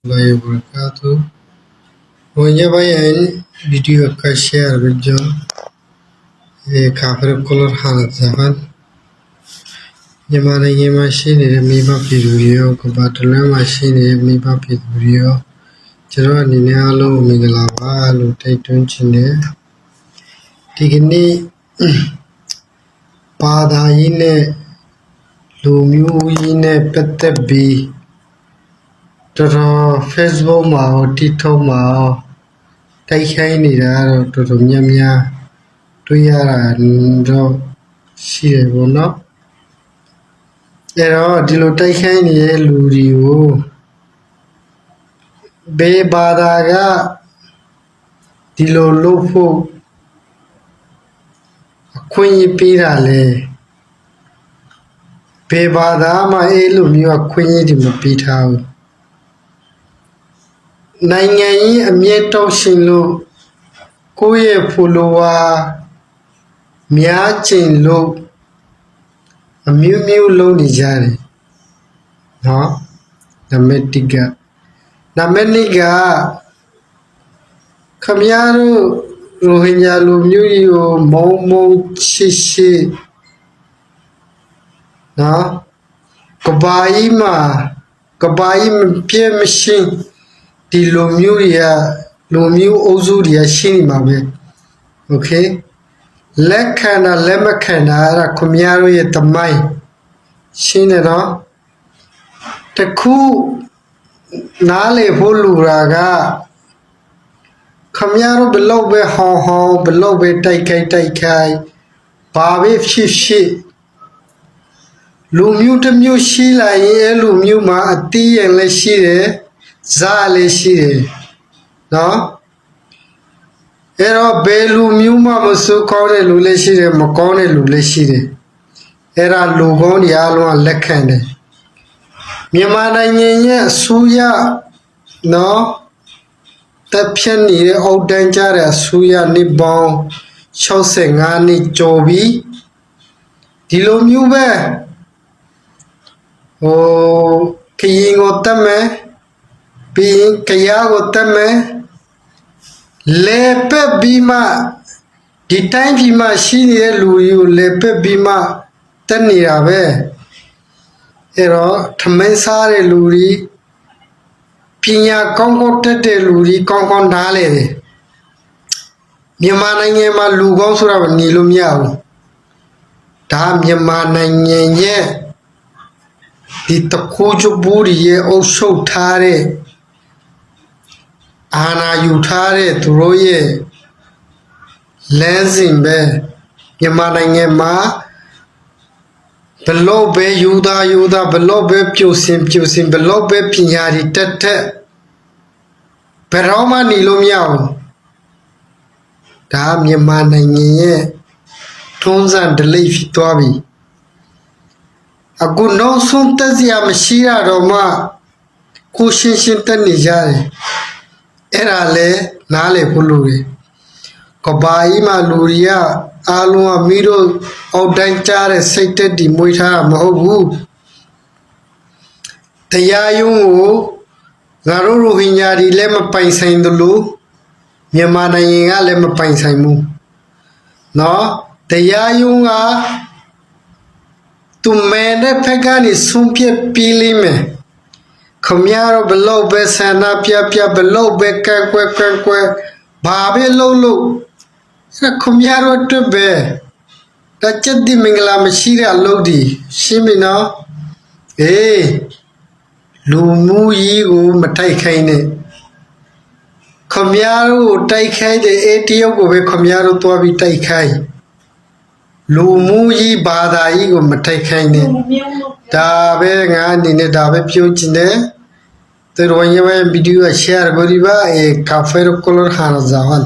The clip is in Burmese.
wabarakatuh. Mwenye bayan video ka share video kafir color halat zaman. Yamana ye machine mi ba video ko batla machine mi ba video. Chero ani ne alo mingala ba lo tai tun chin ne. Di ni ba da yi ne lu myu yi ne patat biတော် Facebook မှာ TikTok မှာတိုက်ခိုင်းနေတာတော့တော်တော်များများတွေ့ရတာတော့ရှိတယ်ပေါ့နော်အဲ့တော့ဒီလိုတိုက်ခိုင်းနေတဲ့လူတွေကိုဘေးဘာသာကဒီလိုလုပ်ဖို့အခွင့်အရေးပေးတာလေဘေးဘာသာမှာအဲ့လိုမျိုးအခွင့်အရေးတွေမပေးထားဘူးနိုင်ငံရေးအမြဲတောက်ရှင်လို့ကိုယ့်ရဲ့ follower များကျင်လို့အမျိုးမျိုးလုံးနေကြတယ်နော်နံပါတ်1ကနံပါတ်2ကခမရတို့ရိုဟင်ဂျာလူမျိုးကြီးကိုမုံမုံရှိရှိနော်ကဘာကြီးမှာကဘာကြီးမပြည့်မရှင်းဒီလိုမျိုးတွေကလူမျိုးအုပ်စုတွေကရှင်းနေမှာပဲโอเคလက်ခံတာလက်မခံတာအဲ့ဒါခမရတို့ရဲ့တမိုင်းရှင်းနေတော့တခုနားလေဖို့လူရာကခမရတို့ဘလောက်ပဲဟောင်းဟောင်းဘလောက်ပဲတိုက်ခိုက်ဘာပဲဖြစ်လူမျိုးတစ်မျိုးရှိလာရင်အဲ့လူမျိုးမှာအတီးရင်လည်းရှိတယ်ဇာလည်းရှိတယ်နော်အဲ့တော့ဘယ်လူမျိုးမှမစိုးကောင်းတဲ့လူလည်းရှိတယ်မကောင်းတဲ့လူလည်းရှိတယ်အဲ့ဒါလူကောင်းတွေအားလုံးကလက်ခံတယ်မြန်မာနိုင်ငံရဲ့အစိုးရနော်တပ်ဖြတ်နေတဲ့အောက်တန်းကြတဲ့အစိုးရနှစ်ပေါင်း65နှစ်ကျော်ပြီဒီလိုမျိုးပဲခရင်ကိုတတ်မယ်ပြီးရင်ကြရကိုတတ်မယ်လေပက်ပြီးမှဒီတိုင်းပြီးမှရှိနေတဲ့လူတွေကိုလေပက်ပြီးမှတက်နေတာပဲအဲ့တော့ထမင်းစားတဲ့လူတွေပညာကောင်းကောင်းတက်တဲ့လူတွေကောင်းကောင်းနားလေတယ်မြန်မာနိုင်ငံမှာလူကောင်းဆိုတာနေလို့မရဘူးဒါမြန်မာနိုင်ငံရဲ့ဒီတခိုးချိုးဘူးရဲ့အုပ်ချုပ်ထားတဲ့အာဏာယူထားတဲ့သူတို့ရဲ့လမ်းစဉ်ပဲမြန်မာနိုင်ငံမှာဘလို့ပဲယူသားဘလို့ပဲပြိုစင်ဘလို့ပဲပညာတွေတက်ဘယ်တော့မှနေလို့မရဘူးဒါမြန်မာနိုင်ငံရဲ့ထုံးစံဓလေ့ဖြစ်သွားပြီအခုနောက်ဆုံးတက်စရာမရှိရတော့မှကိုရှင်းတက်နေကြတယ်အဲ့ဒါလဲနားလေဖို့လူတွေကဘာကြီးမှလူတွေကအားလုံးကမိတို့အောက်တိုင်းကြားတဲ့စိတ်တက်ဒီမွေးထားတာမဟုတ်ဘူးတရားရုံးကိုငါတို့ရိုဟင်ဂျာတွေလည်းမပိုင်ဆိုင်သလိုမြန်မာနိုင်ငံကလည်းမပိုင်ဆိုင်ဘူးနော်တရားရုံးကသူမဲတဲ့ဖက်ကနေဆုံးဖြတ်ပြီးလိမ့်မယ်ခမရတော့ဘလို့ပဲဆန္ဒပြဘလို့ပဲကဲကွယ်ဘာပဲလို့အဲ့ခမရတော့တပဲတချက်ဒီမင်္ဂလာမရှိတဲ့အလုပ်ဒီရှင်းပြီနော်အေးလူမှုကြီးကိုမတိုက်ခိုင်းနဲ့ခမရတို့တိုက်ခိုင်းတဲ့အေးတယောက်ကိုပဲခမရတို့တွားပြီးတိုက်ခိုင်းလူမှုကြီးဘာသာကြီးကိုမတိုက်ခိုင်းနဲ့ဒါပဲငါအနေနဲ့ဒါပဲပြောချင်တယ်तो रोहिंग्या में video share करी बा एक काफेर कलर खाना जावन